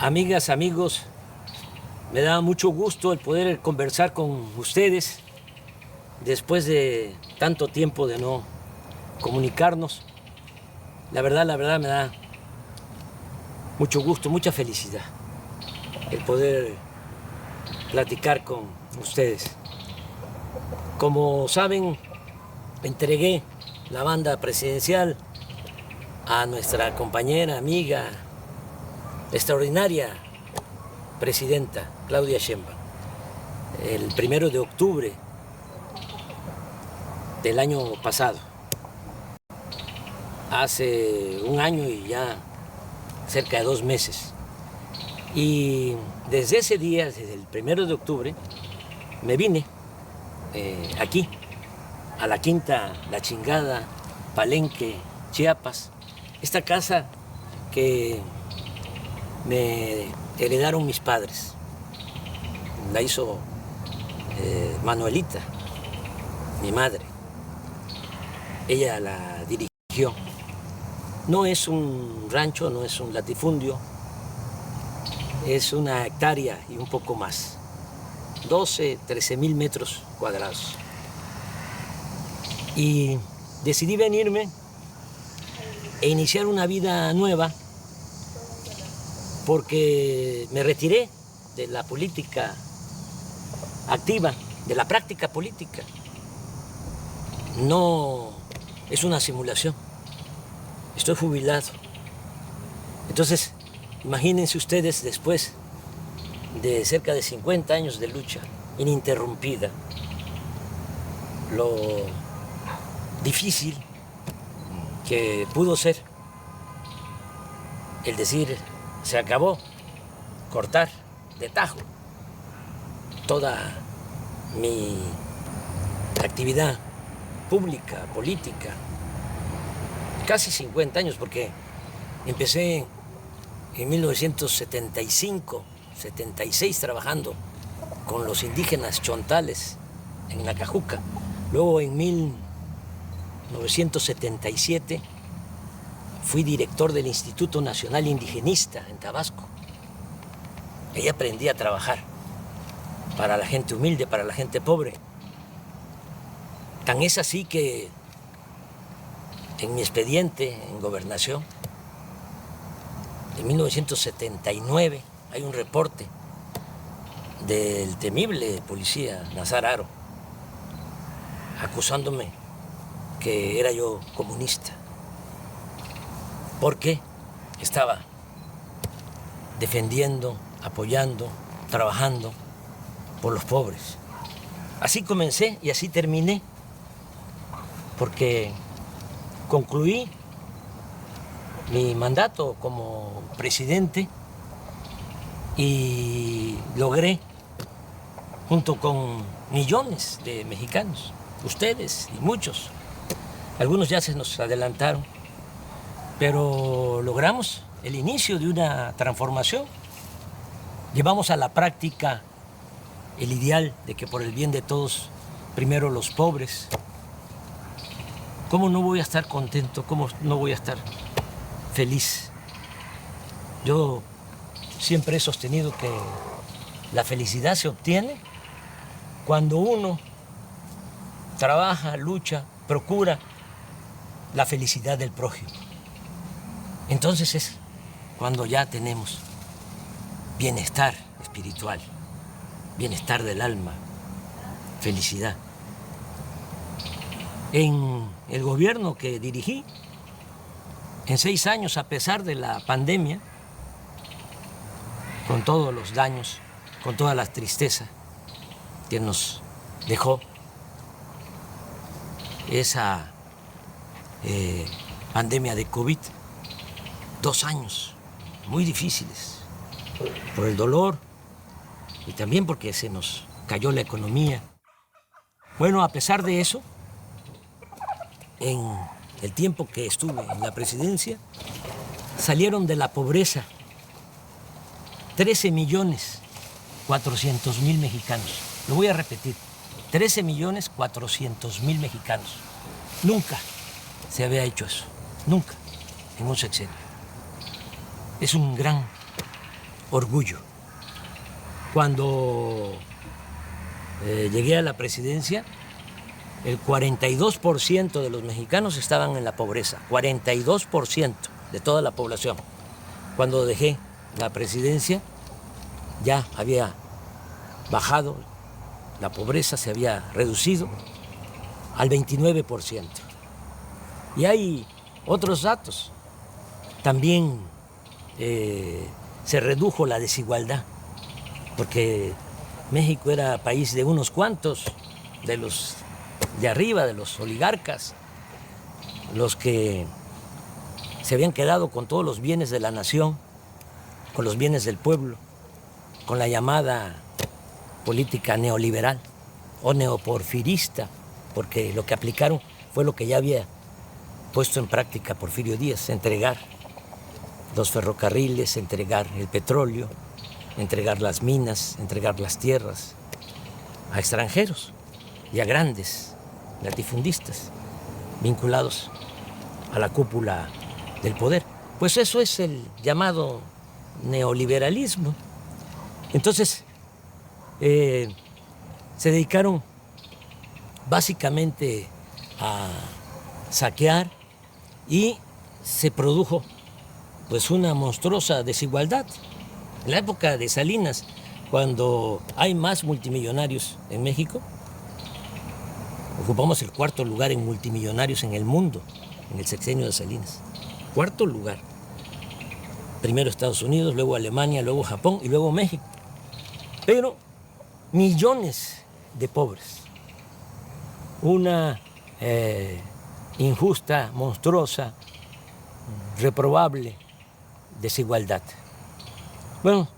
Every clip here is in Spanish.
Amigas, amigos, me da mucho gusto el poder conversar con ustedes después de tanto tiempo de no comunicarnos. La verdad me da mucho gusto, mucha felicidad el poder platicar con ustedes. Como saben, entregué la banda presidencial a nuestra compañera, amiga, extraordinaria presidenta Claudia Sheinbaum el 1 de octubre del año pasado. Hace un año y ya cerca de 2 meses. Y desde ese día, desde el 1 de octubre, me vine aquí, a la Quinta La Chingada, Palenque, Chiapas. Esta casa que me heredaron mis padres. La hizo Manuelita, mi madre. Ella la dirigió. No es un rancho, no es un latifundio, es una hectárea y un poco más. 12, 13,000 metros cuadrados. Y decidí venirme e iniciar una vida nueva porque me retiré de la política activa, de la práctica política. No es una simulación. Estoy jubilado. Entonces, imagínense ustedes después de cerca de 50 años de lucha ininterrumpida, lo difícil que pudo ser el decir, se acabó, cortar de tajo toda mi actividad pública, política, casi 50 años, porque empecé en 1975, 76 trabajando con los indígenas chontales en Nacajuca. Luego en 1977 fui director del Instituto Nacional Indigenista en Tabasco. Ahí aprendí a trabajar para la gente humilde, para la gente pobre. Tan es así que en mi expediente en Gobernación, en 1979, hay un reporte del temible policía Nazar Haro acusándome que era yo comunista, porque estaba defendiendo, apoyando, trabajando por los pobres. Así comencé y así terminé, porque concluí mi mandato como presidente y logré, junto con millones de mexicanos, ustedes y muchos, algunos ya se nos adelantaron, pero logramos el inicio de una transformación. Llevamos a la práctica el ideal de que por el bien de todos, primero los pobres. ¿Cómo no voy a estar contento? ¿Cómo no voy a estar feliz? Yo siempre he sostenido que la felicidad se obtiene cuando uno trabaja, lucha, procura la felicidad del prójimo. Entonces es cuando ya tenemos bienestar espiritual, bienestar del alma, felicidad. En el gobierno que dirigí, en 6 años, a pesar de la pandemia, con todos los daños, con toda la tristeza que nos dejó esa pandemia de COVID, 2 años muy difíciles por el dolor y también porque se nos cayó la economía. Bueno, a pesar de eso, en el tiempo que estuve en la presidencia, salieron de la pobreza 13,400,000 mexicanos. Lo voy a repetir, 13,400,000 mexicanos. Nunca se había hecho eso, nunca, en un sexenio. Es un gran orgullo. Cuando llegué a la presidencia, el 42% de los mexicanos estaban en la pobreza, 42% de toda la población. Cuando dejé la presidencia, ya había bajado, la pobreza se había reducido al 29%. Y hay otros datos. También se redujo la desigualdad, porque México era país de unos cuantos, de los de arriba, de los oligarcas, los que se habían quedado con todos los bienes de la nación, con los bienes del pueblo, con la llamada política neoliberal o neoporfirista, porque lo que aplicaron fue lo que ya había puesto en práctica Porfirio Díaz: entregar los ferrocarriles, entregar el petróleo, entregar las minas, entregar las tierras a extranjeros y a grandes latifundistas vinculados a la cúpula del poder. Pues eso es el llamado neoliberalismo. Entonces, se dedicaron básicamente a saquear y se produjo pues una monstruosa desigualdad. En la época de Salinas, cuando hay más multimillonarios en México, ocupamos el 4º lugar en multimillonarios en el mundo, en el sexenio de Salinas. 4º lugar. Primero Estados Unidos, luego Alemania, luego Japón y luego México. Pero millones de pobres. Una injusta, monstruosa, reprobable desigualdad. Bueno,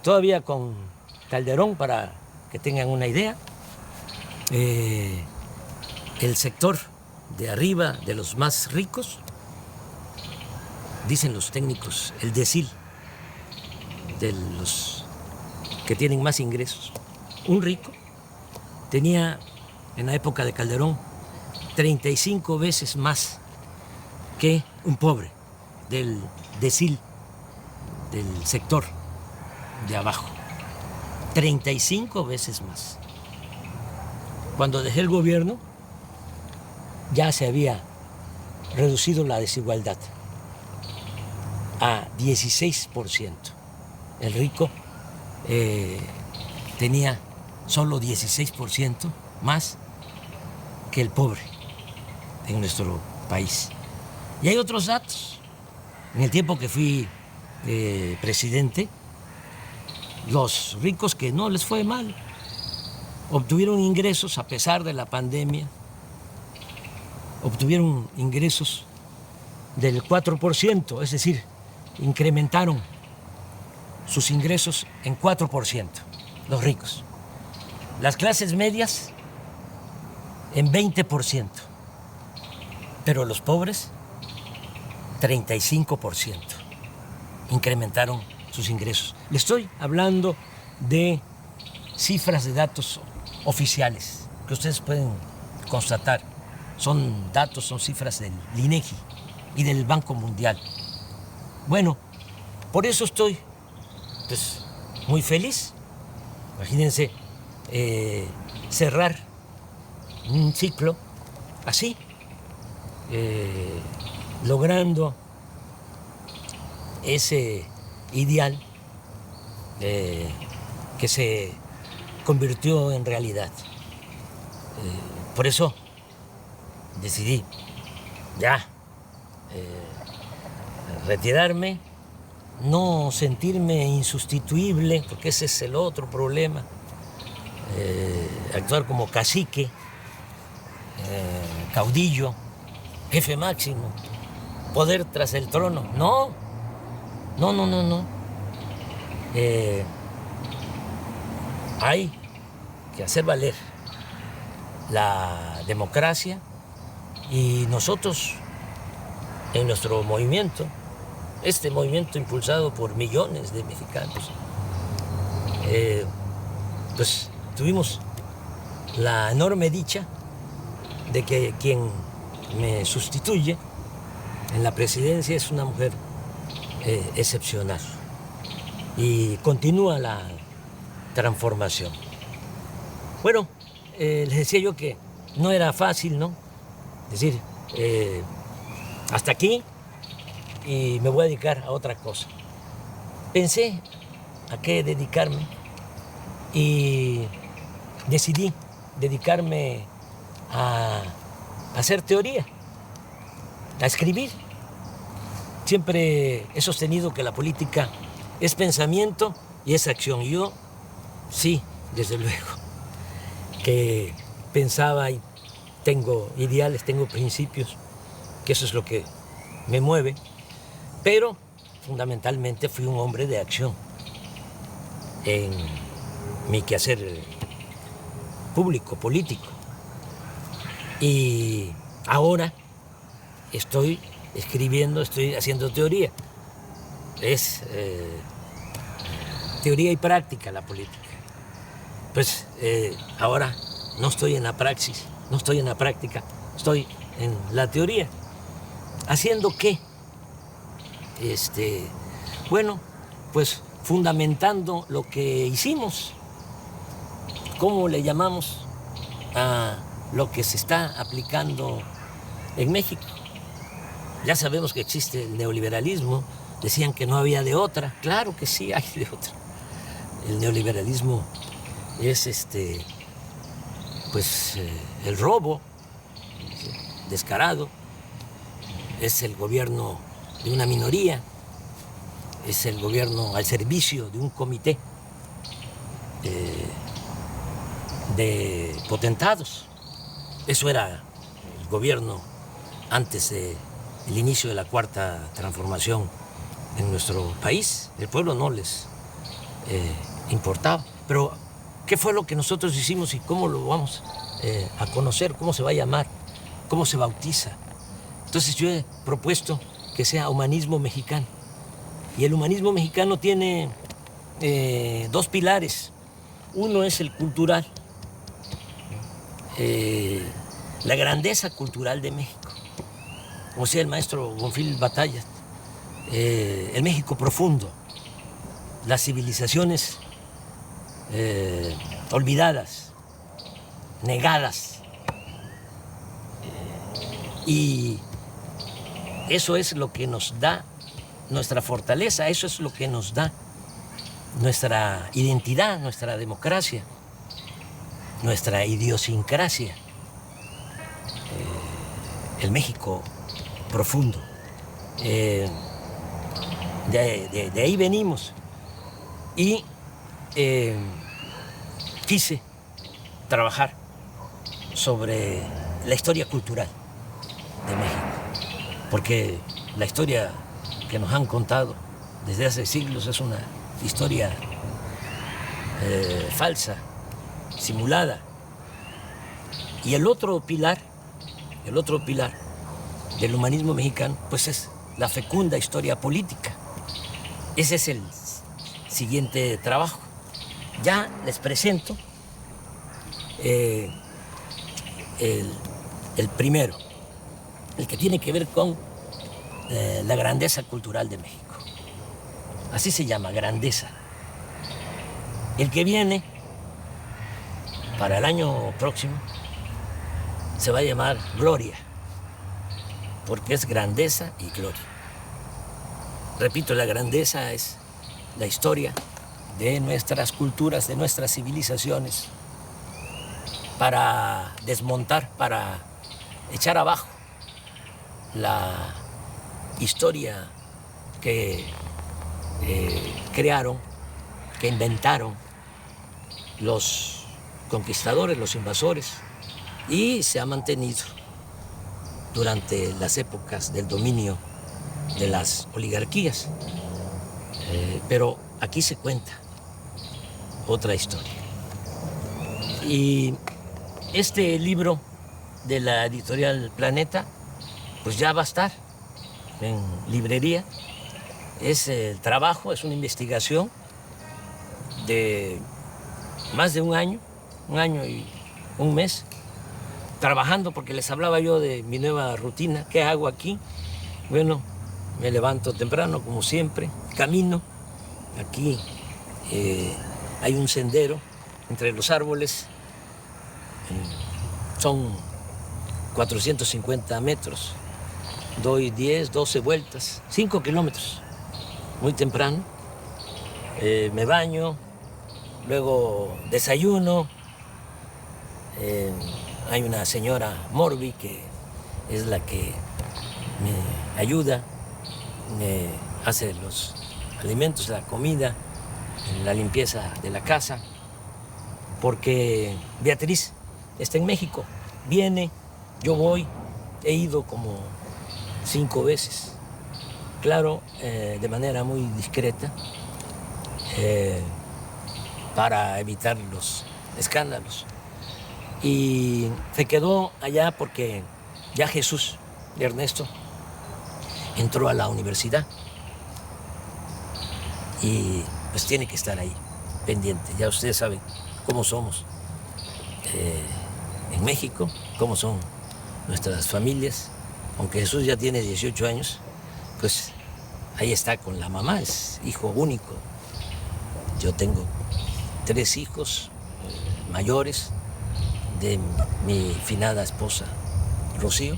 todavía con Calderón, para que tengan una idea, el sector de arriba, de los más ricos, dicen los técnicos, el decil de los que tienen más ingresos. Un rico tenía en la época de Calderón 35 veces más que un pobre del decil, del sector de abajo. 35 veces más. Cuando dejé el gobierno, ya se había reducido la desigualdad a 16%. El rico tenía solo 16% más que el pobre en nuestro país. Y hay otros datos. En el tiempo que fui presidente, los ricos que no les fue mal obtuvieron ingresos a pesar de la pandemia, obtuvieron ingresos del 4%, es decir, incrementaron sus ingresos en 4%, los ricos. Las clases medias en 20%, pero los pobres 35% incrementaron sus ingresos. Le estoy hablando de cifras de datos oficiales que ustedes pueden constatar. Son datos, son cifras del INEGI y del Banco Mundial. Bueno, por eso estoy pues muy feliz. Imagínense cerrar un ciclo así, logrando ese ideal que se convirtió en realidad. Por eso decidí ya retirarme, no sentirme insustituible, porque ese es el otro problema, actuar como cacique, caudillo, jefe máximo, poder tras el trono. No. Hay que hacer valer la democracia y nosotros en nuestro movimiento, este movimiento impulsado por millones de mexicanos, pues tuvimos la enorme dicha de que quien me sustituye en la presidencia es una mujer excepcional, y continúa la transformación. Bueno, les decía yo que no era fácil, ¿no? Es decir, hasta aquí y me voy a dedicar a otra cosa. Pensé a qué dedicarme y decidí dedicarme a hacer teoría, a escribir. Siempre he sostenido que la política es pensamiento y es acción. Yo sí, desde luego, que pensaba y tengo ideales, tengo principios, que eso es lo que me mueve, pero fundamentalmente fui un hombre de acción en mi quehacer público, político. Y ahora estoy escribiendo, estoy haciendo teoría. Es teoría y práctica la política. Pues ahora no estoy en la praxis, no estoy en la práctica, estoy en la teoría. ¿Haciendo qué? Bueno, pues fundamentando lo que hicimos. ¿Cómo le llamamos a lo que se está aplicando en México? Ya sabemos que existe el neoliberalismo, decían que no había de otra, claro que sí hay de otra. El neoliberalismo es el robo descarado, es el gobierno de una minoría, es el gobierno al servicio de un comité de potentados. Eso era el gobierno antes del inicio de la Cuarta Transformación en nuestro país. El pueblo no les importaba. Pero, ¿qué fue lo que nosotros hicimos y cómo lo vamos a conocer? ¿Cómo se va a llamar? ¿Cómo se bautiza? Entonces yo he propuesto que sea humanismo mexicano. Y el humanismo mexicano tiene dos pilares. Uno es el cultural, la grandeza cultural de México. Como decía el maestro Bonfil Batallas, el México profundo, las civilizaciones olvidadas, negadas. Y eso es lo que nos da nuestra fortaleza, eso es lo que nos da nuestra identidad, nuestra democracia, nuestra idiosincrasia. El México profundo. De ahí venimos. Y quise trabajar sobre la historia cultural de México, porque la historia que nos han contado desde hace siglos es una historia falsa, simulada. Y el otro pilar del humanismo mexicano, pues es la fecunda historia política. Ese es el siguiente trabajo. Ya les presento el primero, el que tiene que ver con la grandeza cultural de México. Así se llama, grandeza. El que viene para el año próximo se va a llamar gloria, porque es grandeza y gloria. Repito, la grandeza es la historia de nuestras culturas, de nuestras civilizaciones, para desmontar, para echar abajo la historia que crearon, que inventaron los conquistadores, los invasores, y se ha mantenido durante las épocas del dominio de las oligarquías. Pero aquí se cuenta otra historia. Y este libro de la editorial Planeta, pues ya va a estar en librería. Es el trabajo, es una investigación de más de un año y un mes, trabajando, porque les hablaba yo de mi nueva rutina. ¿Qué hago aquí? Bueno, me levanto temprano, como siempre, camino aquí hay un sendero entre los árboles, son 450 metros, doy 10, 12 vueltas, 5 kilómetros, muy temprano, me baño, luego desayuno, hay una señora Morbi que es la que me ayuda, me hace los alimentos, la comida, la limpieza de la casa, porque Beatriz está en México, viene, yo voy, he ido como 5 veces, claro, de manera muy discreta, para evitar los escándalos. Y se quedó allá porque ya Jesús, Ernesto, entró a la universidad y pues tiene que estar ahí, pendiente. Ya ustedes saben cómo somos en México, cómo son nuestras familias. Aunque Jesús ya tiene 18 años, pues ahí está con la mamá, es hijo único. Yo tengo 3 hijos mayores de mi finada esposa Rocío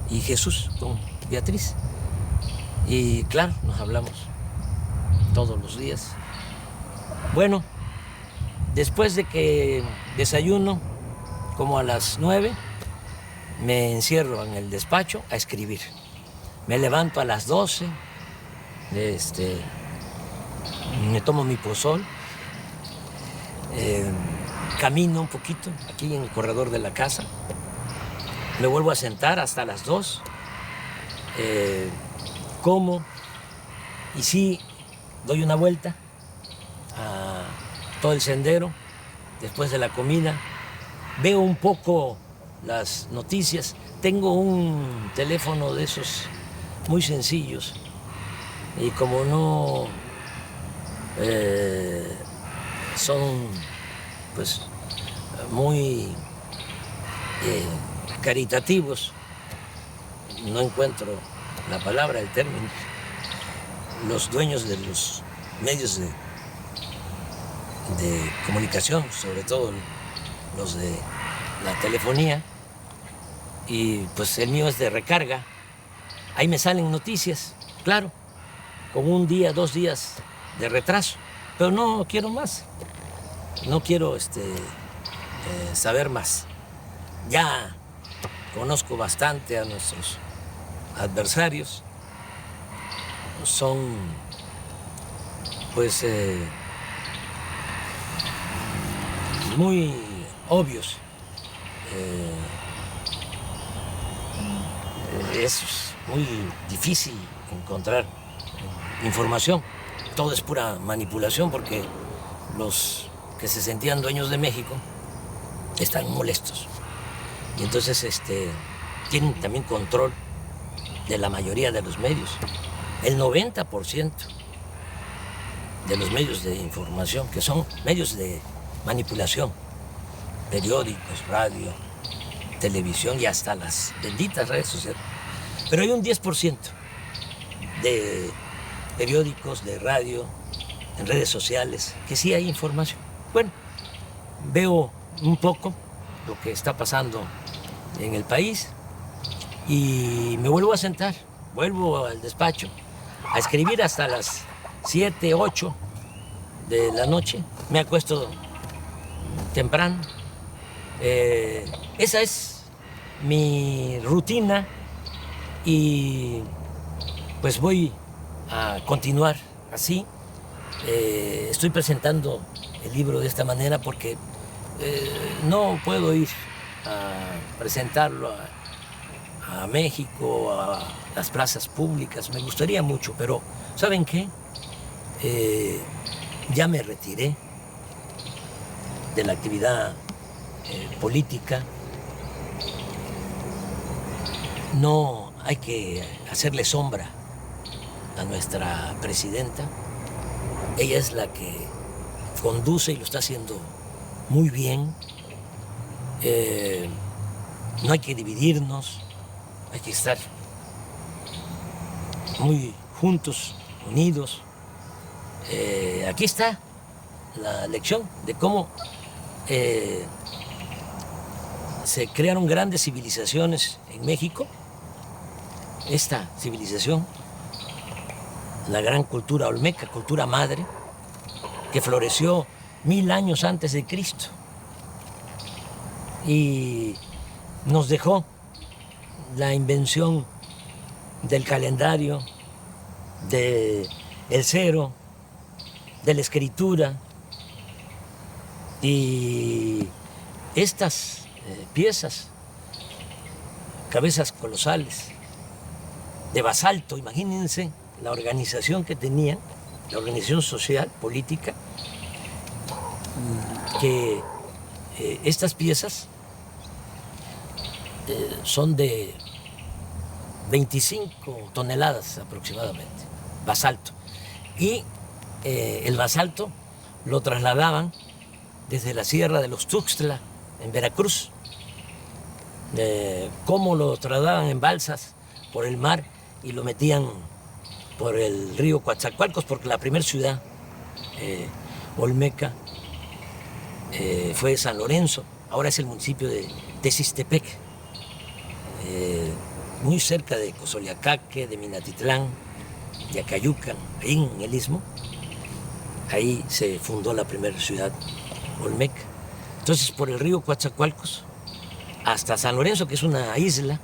y Jesús con Beatriz. Y claro, nos hablamos todos los días. Bueno, después de que desayuno, como a las 9, me encierro en el despacho a escribir. Me levanto a las 12, me tomo mi pozol, camino un poquito aquí en el corredor de la casa, me vuelvo a sentar hasta las 2, como y sí doy una vuelta a todo el sendero después de la comida, veo un poco las noticias, tengo un teléfono de esos muy sencillos y como no son pues muy caritativos, no encuentro la palabra, el término, los dueños de los medios de comunicación, sobre todo los de la telefonía, y pues el mío es de recarga, ahí me salen noticias, claro, con 1 día, 2 días de retraso, pero no quiero más, no quiero saber más. Ya conozco bastante a nuestros adversarios, son pues muy obvios. Es muy difícil encontrar información. Todo es pura manipulación porque los que se sentían dueños de México están molestos. Y entonces tienen también control de la mayoría de los medios. El 90% de los medios de información, que son medios de manipulación, periódicos, radio, televisión y hasta las benditas redes sociales. Pero hay un 10% de periódicos, de radio, en redes sociales, que sí hay información. Bueno, veo un poco lo que está pasando en el país y me vuelvo a sentar, vuelvo al despacho a escribir hasta las 7, 8 de la noche. Me acuesto temprano. Esa es mi rutina y pues voy a continuar así. Estoy presentando el libro de esta manera porque no puedo ir a presentarlo a México, a las plazas públicas. Me gustaría mucho, pero ¿saben qué? Ya me retiré de la actividad política. No hay que hacerle sombra a nuestra presidenta. Ella es la que conduce y lo está haciendo muy bien. No hay que dividirnos, hay que estar muy juntos, unidos. Aquí está la lección de cómo se crearon grandes civilizaciones en México. Esta civilización, la gran cultura olmeca, cultura madre, que floreció 1000 años antes de Cristo y nos dejó la invención del calendario, del cero, de la escritura, y estas piezas, cabezas colosales, de basalto, imagínense la organización que tenían, la organización social, política, que estas piezas son de 25 toneladas aproximadamente, basalto. Y el basalto lo trasladaban desde la Sierra de los Tuxtla, en Veracruz, cómo lo trasladaban en balsas por el mar y lo metían por el río Coatzacoalcos, porque la primera ciudad olmeca fue San Lorenzo, ahora es el municipio de Texistepec, muy cerca de Cozoleacaque, de Minatitlán, de Acayucan, ahí en el Istmo. Ahí se fundó la primera ciudad olmeca. Entonces, por el río Coatzacoalcos hasta San Lorenzo, que es una isla,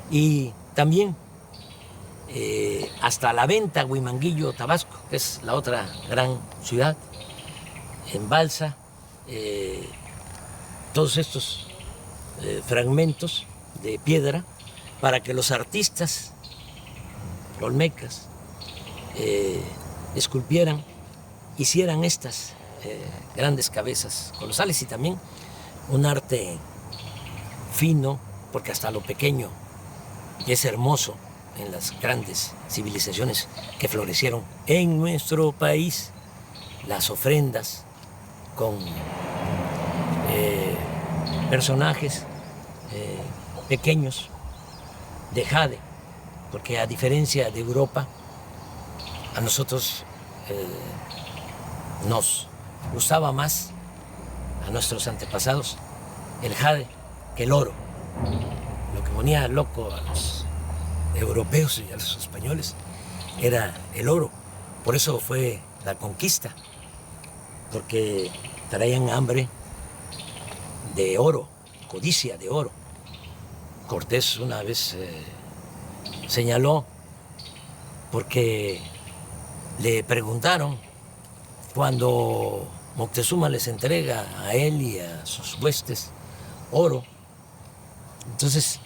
y también hasta La Venta, Huimanguillo, Tabasco, que es la otra gran ciudad, en balsa. Todos estos fragmentos de piedra para que los artistas olmecas esculpieran, hicieran estas grandes cabezas colosales, y también un arte fino, porque hasta lo pequeño es hermoso en las grandes civilizaciones que florecieron en nuestro país, las ofrendas con personajes pequeños de jade, porque a diferencia de Europa, a nosotros nos gustaba más, a nuestros antepasados, el jade que el oro. Lo que ponía loco a los europeos y a los españoles era el oro. Por eso fue la conquista, porque traían hambre de oro, codicia de oro. Cortés una vez señaló, porque le preguntaron cuando Moctezuma les entrega a él y a sus huestes oro. Entonces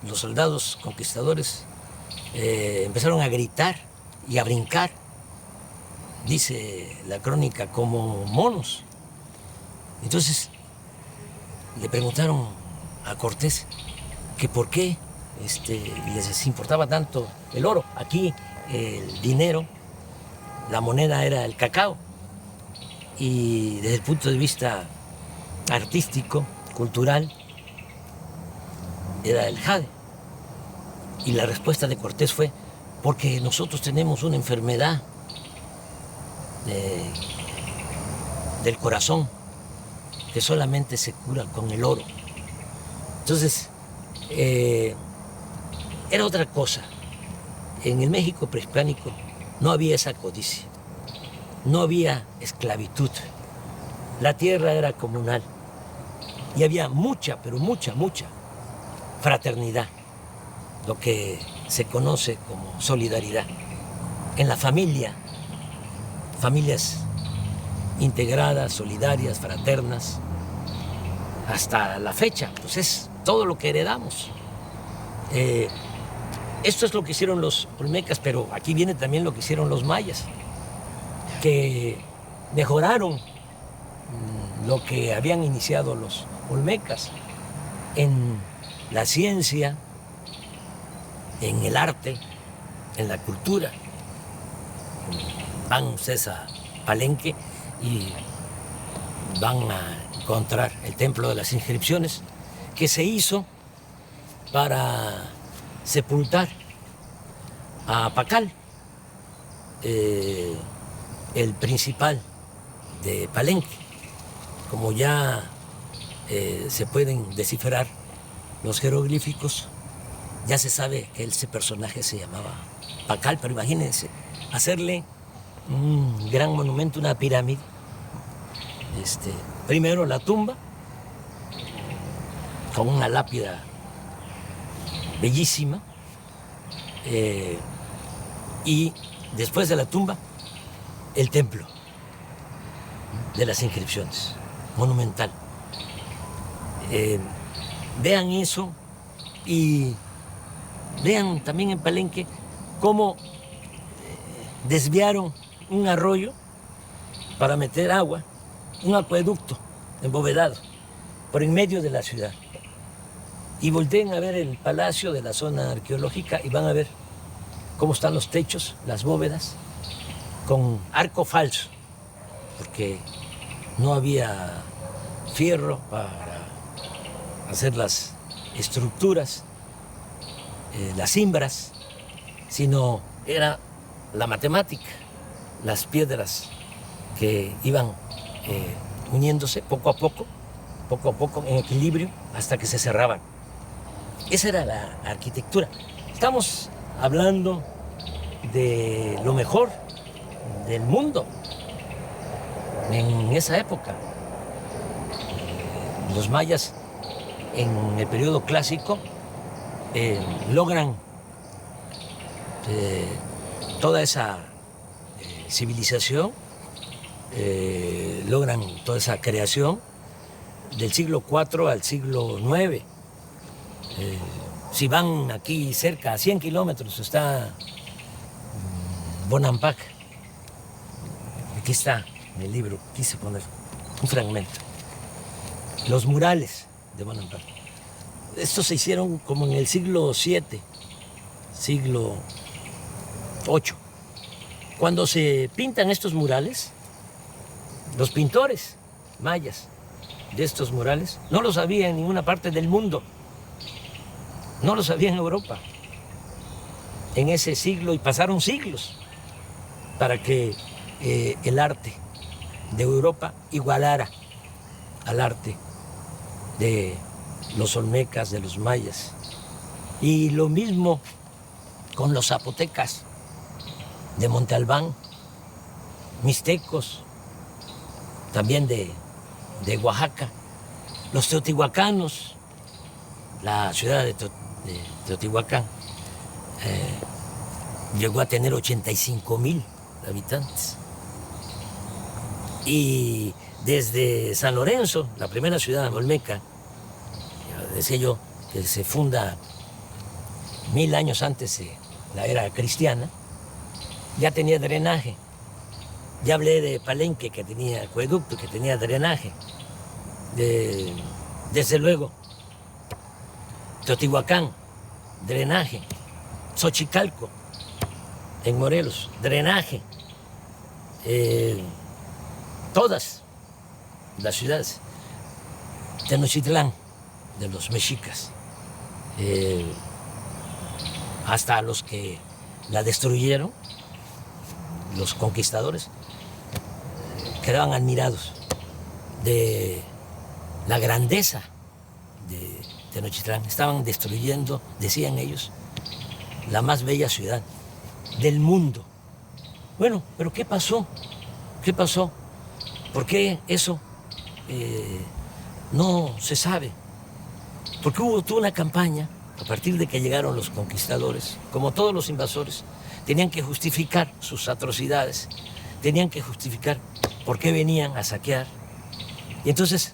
los soldados conquistadores empezaron a gritar y a brincar, dice la crónica, como monos. Entonces le preguntaron a Cortés que por qué les importaba tanto el oro. Aquí el dinero, la moneda era el cacao, y desde el punto de vista artístico, cultural, era el jade. Y la respuesta de Cortés fue: porque nosotros tenemos una enfermedad del corazón que solamente se cura con el oro. Entonces, era otra cosa. En el México prehispánico no había esa codicia, no había esclavitud, la tierra era comunal y había mucha, pero mucha fraternidad, lo que se conoce como solidaridad. En la familia, familias integradas, solidarias, fraternas, hasta la fecha, pues es todo lo que heredamos. Esto es lo que hicieron los olmecas, pero aquí viene también lo que hicieron los mayas, que mejoraron lo que habían iniciado los olmecas en la ciencia, en el arte, en la cultura. Van ustedes a Palenque y van a encontrar el Templo de las Inscripciones, que se hizo para sepultar a Pacal, el principal de Palenque. Como ya se pueden descifrar los jeroglíficos, ya se sabe que ese personaje se llamaba Pacal, pero imagínense, hacerle un gran monumento, una pirámide. Primero la tumba, con una lápida bellísima, y después de la tumba, el templo de las inscripciones, monumental. Vean eso y vean también en Palenque cómo desviaron un arroyo para meter agua, un acueducto embovedado por en medio de la ciudad. Y volteen a ver el palacio de la zona arqueológica y van a ver cómo están los techos, las bóvedas, con arco falso, porque no había fierro para hacer las estructuras, las cimbras, sino era la matemática, las piedras que iban uniéndose poco a poco, en equilibrio, hasta que se cerraban. Esa era la arquitectura. Estamos hablando de lo mejor del mundo en esa época. Los mayas en el periodo clásico logran toda esa civilización, logran toda esa creación del siglo IV al siglo IX. Si van aquí cerca, a 100 kilómetros, está Bonampak. Aquí está en el libro, quise poner un fragmento. Los murales de Bonampak. Estos se hicieron como en el siglo VII, siglo VIII. Cuando se pintan estos murales, los pintores mayas de estos murales no los había en ninguna parte del mundo. No lo sabía en Europa en ese siglo, y pasaron siglos para que el arte de Europa igualara al arte de los olmecas, de los mayas. Y lo mismo con los zapotecas de Monte Albán, mixtecos, también de Oaxaca, los teotihuacanos, la ciudad de Teotihuacán llegó a tener 85,000 habitantes. Y desde San Lorenzo, la primera ciudad olmeca, decía yo que se funda 1000 años antes de la era cristiana, ya tenía drenaje. Ya hablé de Palenque, que tenía acueducto, que tenía drenaje. Desde luego, Teotihuacán, drenaje. Xochicalco, en Morelos, drenaje. Todas las ciudades. Tenochtitlán, de los mexicas, hasta los que la destruyeron, los conquistadores, quedaban admirados de la grandeza de Tenochtitlán. Estaban destruyendo, decían ellos, la más bella ciudad del mundo. Bueno, pero ¿qué pasó? ¿Qué pasó? ¿Por qué eso no se sabe? Porque hubo toda una campaña, a partir de que llegaron los conquistadores, como todos los invasores, tenían que justificar sus atrocidades, tenían que justificar por qué venían a saquear. Y entonces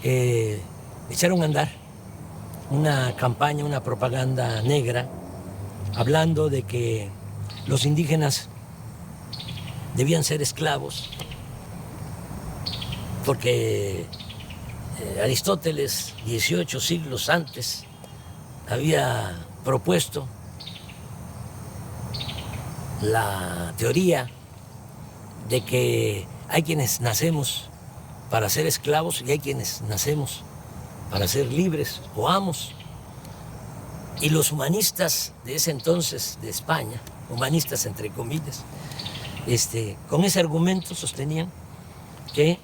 echaron a andar una campaña, una propaganda negra, hablando de que los indígenas debían ser esclavos, porque Aristóteles, 18 siglos antes, había propuesto la teoría de que hay quienes nacemos para ser esclavos y hay quienes nacemos para ser libres o amos. Y los humanistas de ese entonces de España, humanistas entre comillas, con ese argumento sostenían que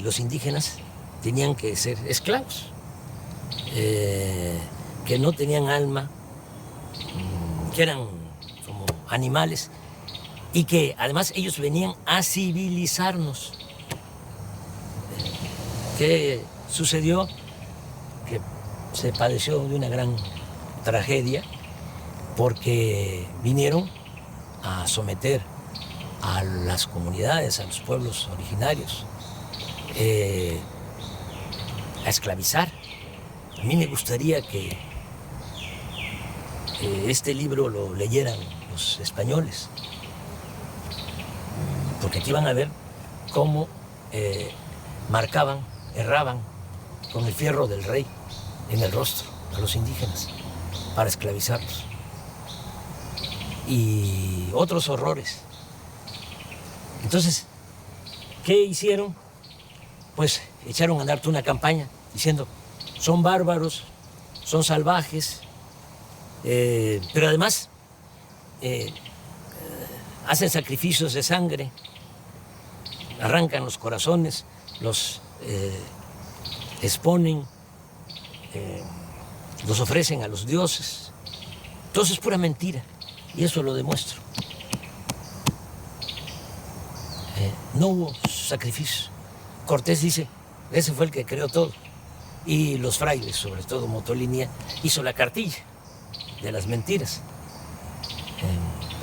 los indígenas tenían que ser esclavos, que no tenían alma, que eran como animales y que además ellos venían a civilizarnos. ¿Qué sucedió? Que se padeció de una gran tragedia porque vinieron a someter a las comunidades, a los pueblos originarios, a esclavizar. A mí me gustaría que este libro lo leyeran los españoles, porque aquí van a ver cómo marcaban, erraban con el fierro del rey en el rostro a los indígenas para esclavizarlos. Y otros horrores. Entonces, ¿qué hicieron? Pues echaron a andar toda una campaña diciendo, son bárbaros, son salvajes, pero además hacen sacrificios de sangre, arrancan los corazones, los exponen, los ofrecen a los dioses. Todo eso es pura mentira, y eso lo demuestro. No hubo sacrificio. Cortés dice, ese fue el que creó todo. Y los frailes, sobre todo Motolinia, hizo la cartilla de las mentiras.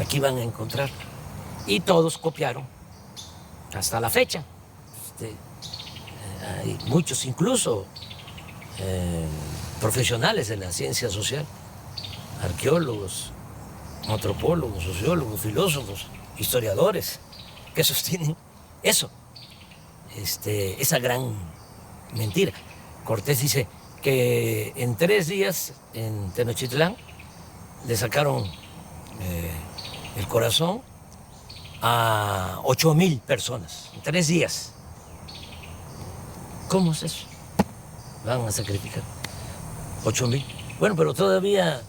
Aquí van a encontrar. Y todos copiaron hasta la fecha. Hay muchos, incluso profesionales de la ciencia social, arqueólogos, antropólogos, sociólogos, filósofos, historiadores, que sostienen eso, esa gran mentira. Cortés dice que en 3 días en Tenochtitlán le sacaron el corazón a 8,000 personas, en 3 días. ¿Cómo es eso? Van a sacrificar 8,000. Bueno, pero todavía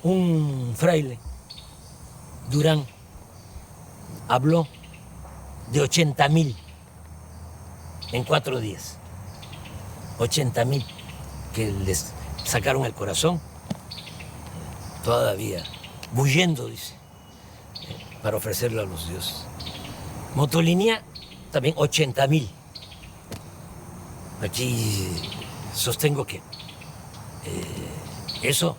un fraile, Durán, habló de 80,000 en 4 días. 80,000 que les sacaron el corazón, todavía bullendo, dice, para ofrecerlo a los dioses. Motolinia, también 80,000. Aquí sostengo que eso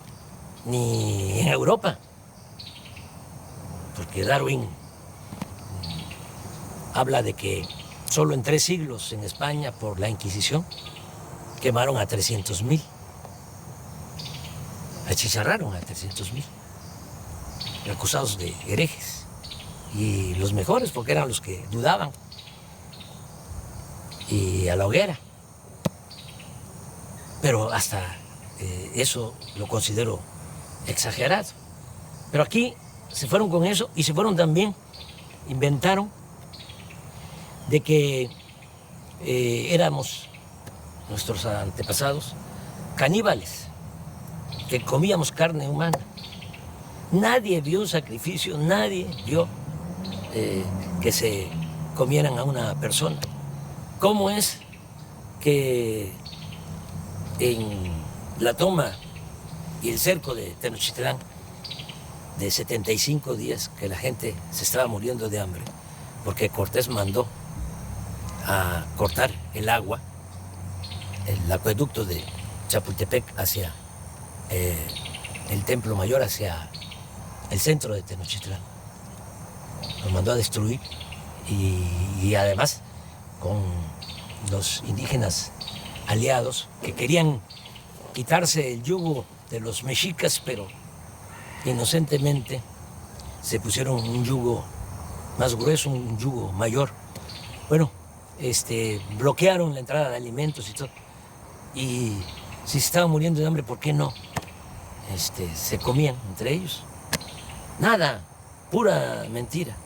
ni en Europa, porque Darwin habla de que solo en 3 siglos en España, por la Inquisición, quemaron a 300,000. Achicharraron a 300,000, acusados de herejes. Y los mejores, porque eran los que dudaban. Y a la hoguera. Pero hasta eso lo considero exagerado. Pero aquí se fueron con eso y se fueron también, inventaron de que éramos, nuestros antepasados, caníbales, que comíamos carne humana. Nadie vio un sacrificio, nadie vio que se comieran a una persona. ¿Cómo es que en la toma y el cerco de Tenochtitlán, de 75 días que la gente se estaba muriendo de hambre, porque Cortés mandó a cortar el agua, el acueducto de Chapultepec hacia el Templo Mayor, hacia el centro de Tenochtitlán? Lo mandó a destruir y además con los indígenas aliados que querían quitarse el yugo de los mexicas, pero inocentemente se pusieron un yugo más grueso, un yugo mayor. Bueno, bloquearon la entrada de alimentos y todo. Y si se estaban muriendo de hambre, ¿por qué no? Se comían entre ellos. Nada, pura mentira.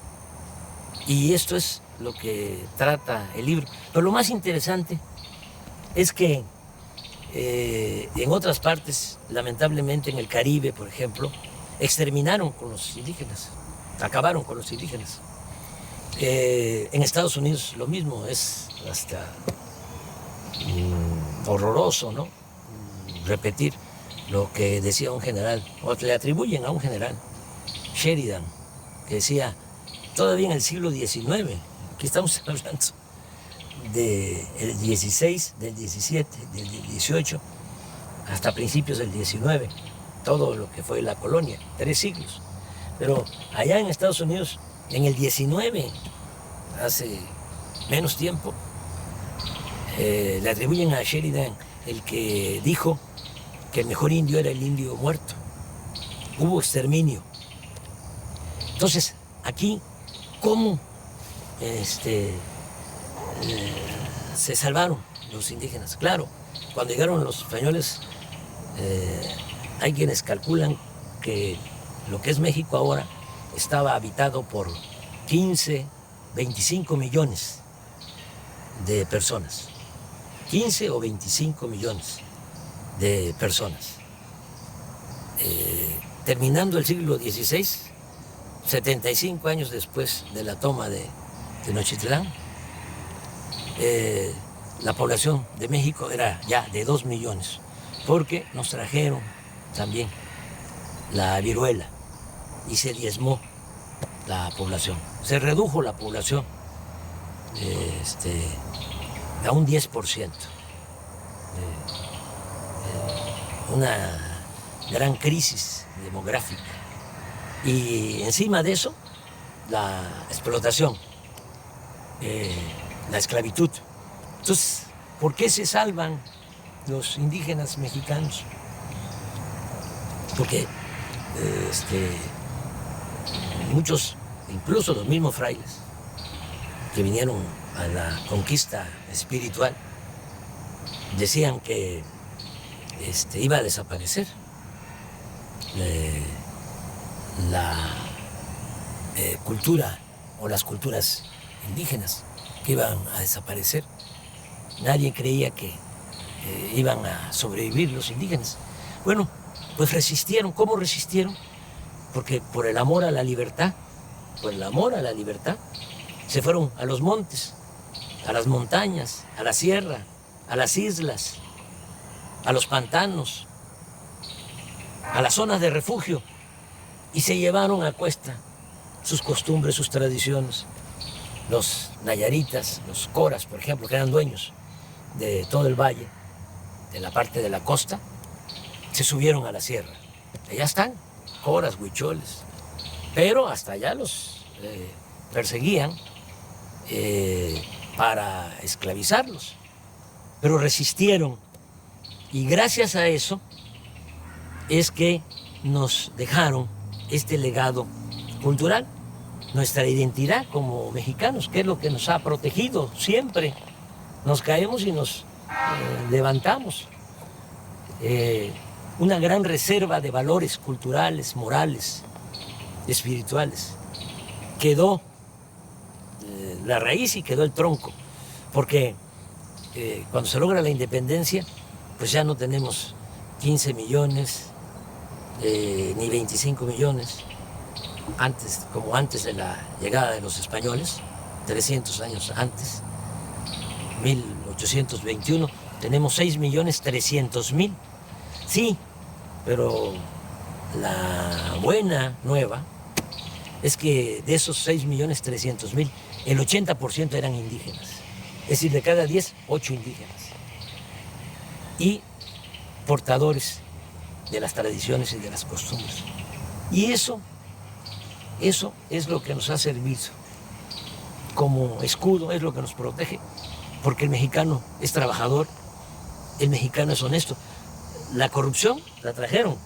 Y esto es lo que trata el libro. Pero lo más interesante es que en otras partes, lamentablemente en el Caribe, por ejemplo, exterminaron con los indígenas, acabaron con los indígenas. En Estados Unidos lo mismo, es hasta horroroso, ¿no? Repetir lo que decía un general, o le atribuyen a un general, Sheridan, que decía, todavía en el siglo XIX, aquí estamos hablando del XVI, del XVII, del XVIII, hasta principios del XIX, todo lo que fue la colonia, 3 siglos. Pero allá en Estados Unidos, en el XIX, hace menos tiempo, le atribuyen a Sheridan el que dijo que el mejor indio era el indio muerto. Hubo exterminio. Entonces, aquí, ¿cómo se salvaron los indígenas? Claro, cuando llegaron los españoles, hay quienes calculan que lo que es México ahora estaba habitado por 15, 25 millones de personas. 15 o 25 millones de personas. Terminando el siglo XVI, 75 años después de la toma de Tenochtitlán, la población de México era ya de 2 millones, porque nos trajeron también la viruela y se diezmó la población. Se redujo la población a un 10%. Una gran crisis demográfica. Y encima de eso, la explotación, la esclavitud. Entonces, ¿por qué se salvan los indígenas mexicanos? Porque muchos, incluso los mismos frailes, que vinieron a la conquista espiritual, decían que iba a desaparecer la cultura o las culturas indígenas, que iban a desaparecer. Nadie creía que iban a sobrevivir los indígenas. Bueno, pues resistieron. ¿Cómo resistieron? Porque por el amor a la libertad, se fueron a los montes, a las montañas, a la sierra, a las islas, a los pantanos, a las zonas de refugio, y se llevaron a cuesta sus costumbres, sus tradiciones. Los nayaritas, los coras, por ejemplo, que eran dueños de todo el valle, de la parte de la costa, se subieron a la sierra. Allá están, coras, huicholes, pero hasta allá los perseguían para esclavizarlos, pero resistieron, y gracias a eso es que nos dejaron este legado cultural, nuestra identidad como mexicanos, que es lo que nos ha protegido siempre. Nos caemos y nos levantamos. Una gran reserva de valores culturales, morales, espirituales. Quedó la raíz y quedó el tronco, porque cuando se logra la independencia, pues ya no tenemos 15 millones, ni 25 millones, como antes de la llegada de los españoles, 300 años antes, 1821, tenemos 6.300.000. Sí, pero la buena nueva es que de esos 6.300.000, el 80% eran indígenas. Es decir, de cada 10, 8 indígenas. Y portadores de las tradiciones y de las costumbres. Y eso es lo que nos ha servido como escudo, es lo que nos protege, porque el mexicano es trabajador, el mexicano es honesto. La corrupción la trajeron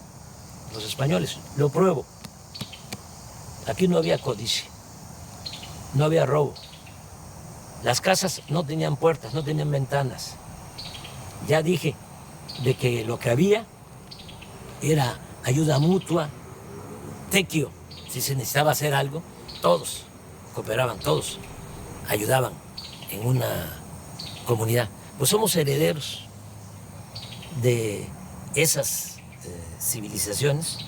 los españoles, lo pruebo. Aquí no había codicia, no había robo. Las casas no tenían puertas, no tenían ventanas. Ya dije de que lo que había era ayuda mutua, tequio. Si se necesitaba hacer algo, todos cooperaban, todos ayudaban en una comunidad. Pues somos herederos de esas civilizaciones,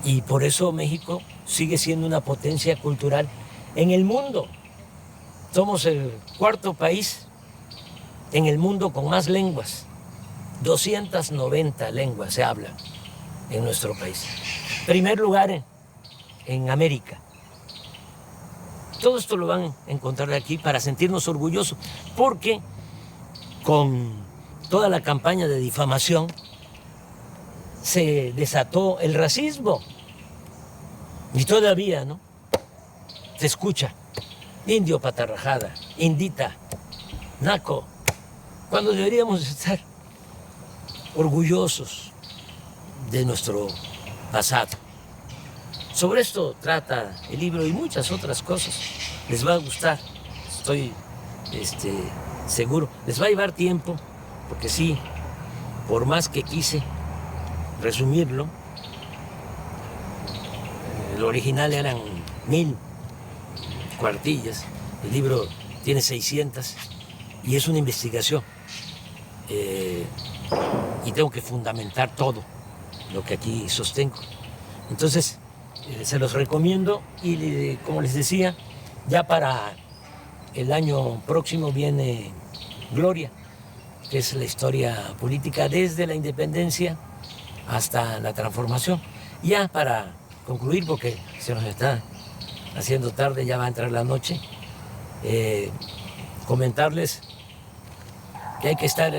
y por eso México sigue siendo una potencia cultural en el mundo. Somos el cuarto país en el mundo con más lenguas. 290 lenguas se hablan en nuestro país. Primer lugar en América. Todo esto lo van a encontrar aquí para sentirnos orgullosos, porque con toda la campaña de difamación se desató el racismo. Y todavía, ¿no? Se escucha indio patarrajada, indita, naco, cuando deberíamos estar orgullosos de nuestro pasado. Sobre esto trata el libro y muchas otras cosas. Les va a gustar, estoy seguro. Les va a llevar tiempo, porque sí, por más que quise resumirlo, el original eran 1000 cuartillas, el libro tiene 600 y es una investigación. Y tengo que fundamentar todo lo que aquí sostengo. Entonces, se los recomiendo y, como les decía, ya para el año próximo viene Gloria, que es la historia política desde la independencia hasta la transformación. Ya para concluir, porque se nos está haciendo tarde, ya va a entrar la noche, comentarles que hay que estar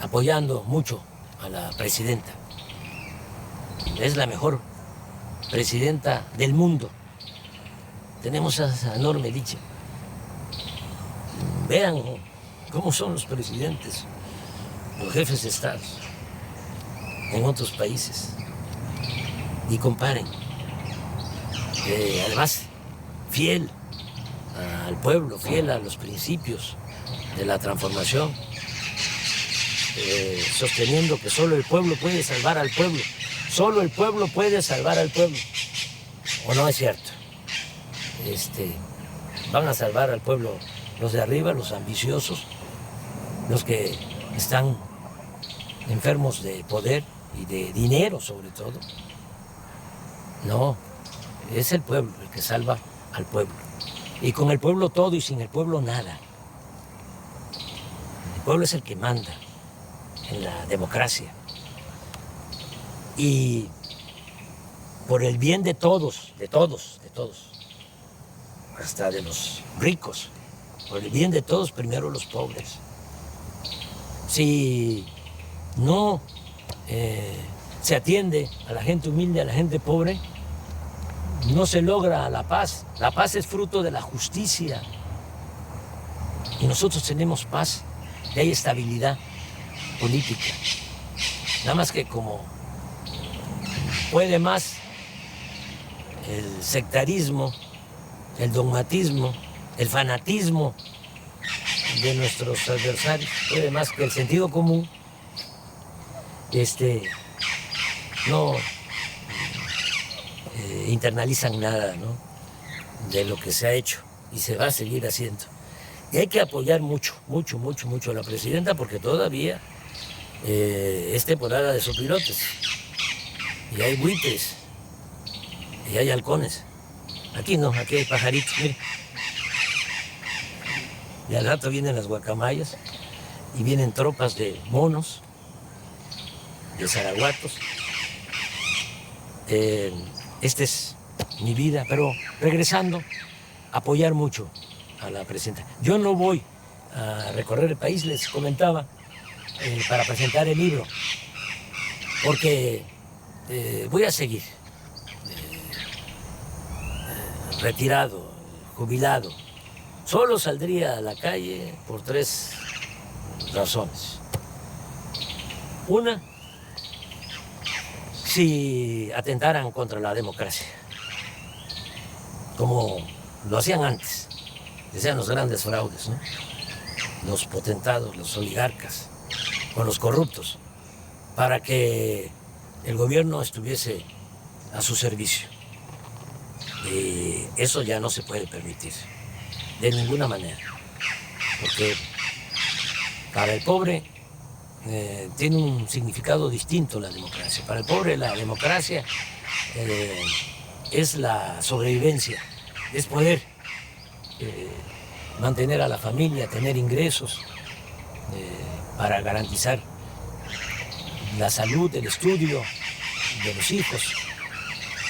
apoyando mucho a la presidenta. Es la mejor presidenta del mundo. Tenemos esa enorme dicha. Vean cómo son los presidentes, los jefes de Estado en otros países y comparen. Además, fiel al pueblo, fiel a los principios de la transformación, sosteniendo que solo el pueblo puede salvar al pueblo. Solo el pueblo puede salvar al pueblo. ¿O no es cierto? Van a salvar al pueblo los de arriba, los ambiciosos, los que están enfermos de poder y de dinero sobre todo. No, es el pueblo el que salva al pueblo. Y con el pueblo todo y sin el pueblo nada. El pueblo es el que manda en la democracia. Y por el bien de todos, hasta de los ricos, por el bien de todos, primero los pobres. Si no se atiende a la gente humilde, a la gente pobre, no se logra la paz. La paz es fruto de la justicia. Y nosotros tenemos paz y hay estabilidad política. Nada más que como puede más el sectarismo, el dogmatismo, el fanatismo de nuestros adversarios, puede más que el sentido común, no internalizan nada, ¿no?, de lo que se ha hecho y se va a seguir haciendo. Y hay que apoyar mucho a la presidenta, porque todavía es temporada de sopilotes. Y hay buitres, y hay halcones. Aquí no, aquí hay pajaritos, mire. Y al rato vienen las guacamayas, y vienen tropas de monos, de zaraguatos. Esta es mi vida, pero regresando, apoyar mucho a la presidenta. Yo no voy a recorrer el país, les comentaba, para presentar el libro, porque voy a seguir retirado, jubilado. Solo saldría a la calle por 3 razones. Una, si atentaran contra la democracia, como lo hacían antes, decían los grandes fraudes, ¿no?, los potentados, los oligarcas, con los corruptos, para que el gobierno estuviese a su servicio. Y eso ya no se puede permitir, de ninguna manera, porque para el pobre tiene un significado distinto la democracia. Para el pobre la democracia es la sobrevivencia, es poder mantener a la familia, tener ingresos para garantizar la salud, el estudio de los hijos.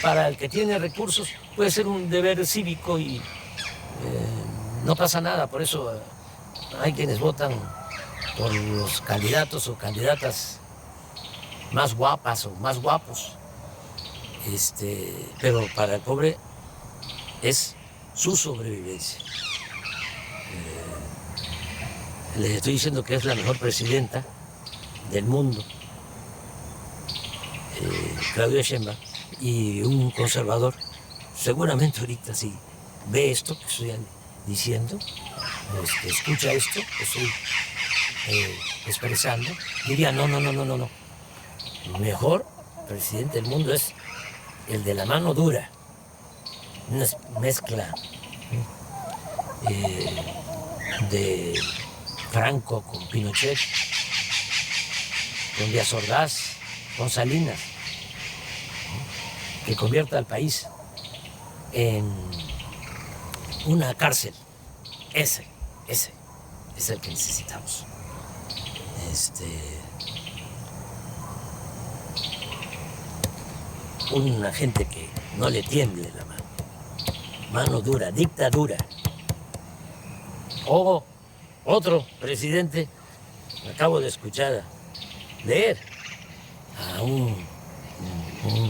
Para el que tiene recursos puede ser un deber cívico y no pasa nada. Por eso hay quienes votan por los candidatos o candidatas más guapas o más guapos. Pero para el pobre es su sobrevivencia. Les estoy diciendo que es la mejor presidenta del mundo, Claudia Sheinbaum, y un conservador, seguramente ahorita si ve esto que estoy diciendo, escucha esto que estoy expresando, diría no. Mejor presidente del mundo es el de la mano dura, una mezcla de Franco con Pinochet, con Díaz Ordaz, con Salinas, que convierta al país en una cárcel. Ese es el que necesitamos. Una gente que no le tiemble la mano dura, dictadura. O otro presidente, acabo de escuchar, leer a un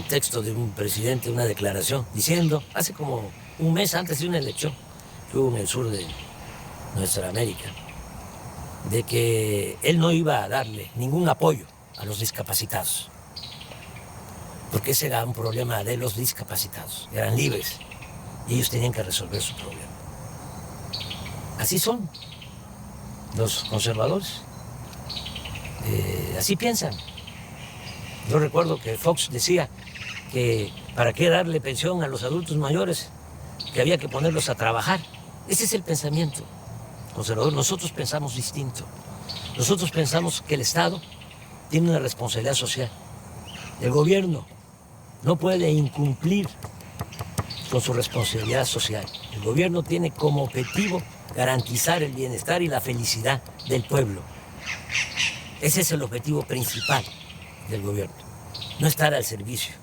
texto de un presidente, una declaración, diciendo, hace como un mes antes de una elección que hubo en el sur de nuestra América, de que él no iba a darle ningún apoyo a los discapacitados, porque ese era un problema de los discapacitados, eran libres y ellos tenían que resolver su problema. Así son los conservadores, así piensan. Yo recuerdo que Fox decía que para qué darle pensión a los adultos mayores, que había que ponerlos a trabajar. Ese es el pensamiento conservador. Nosotros pensamos distinto. Nosotros pensamos que el Estado tiene una responsabilidad social. El gobierno no puede incumplir con su responsabilidad social. El gobierno tiene como objetivo garantizar el bienestar y la felicidad del pueblo. Ese es el objetivo principal del gobierno. No estar al servicio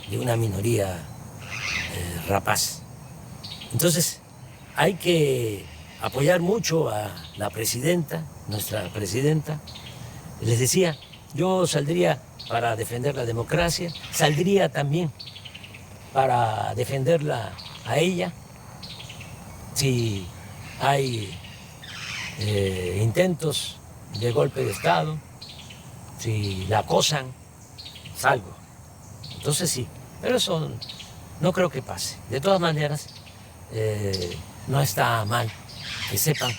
de una minoría rapaz. Entonces, hay que apoyar mucho a la presidenta, nuestra presidenta. Les decía, yo saldría para defender la democracia, saldría también para defenderla a ella. Si hay intentos de golpe de Estado, si la acosan, salgo. Entonces sí, pero eso no creo que pase. De todas maneras, no está mal que sepan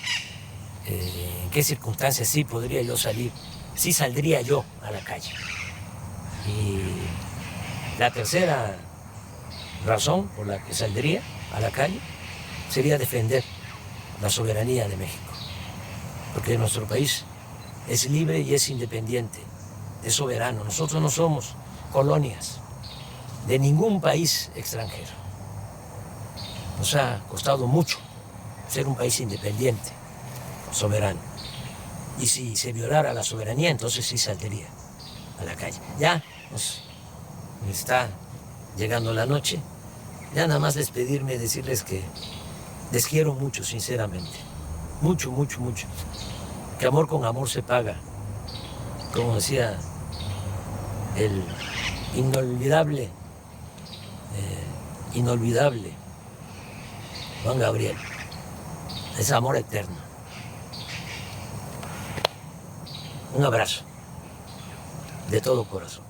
en qué circunstancias sí podría yo salir, sí saldría yo a la calle. Y la tercera razón por la que saldría a la calle sería defender la soberanía de México, porque nuestro país es libre y es independiente, es soberano. Nosotros no somos colonias de ningún país extranjero. Nos ha costado mucho ser un país independiente, soberano. Y si se violara la soberanía, entonces sí saldría a la calle. Ya nos está llegando la noche. Ya nada más despedirme, decirles que les quiero mucho, sinceramente. Mucho, mucho, mucho. Que amor con amor se paga. Como decía el inolvidable Juan Gabriel. Es amor eterno. Un abrazo de todo corazón.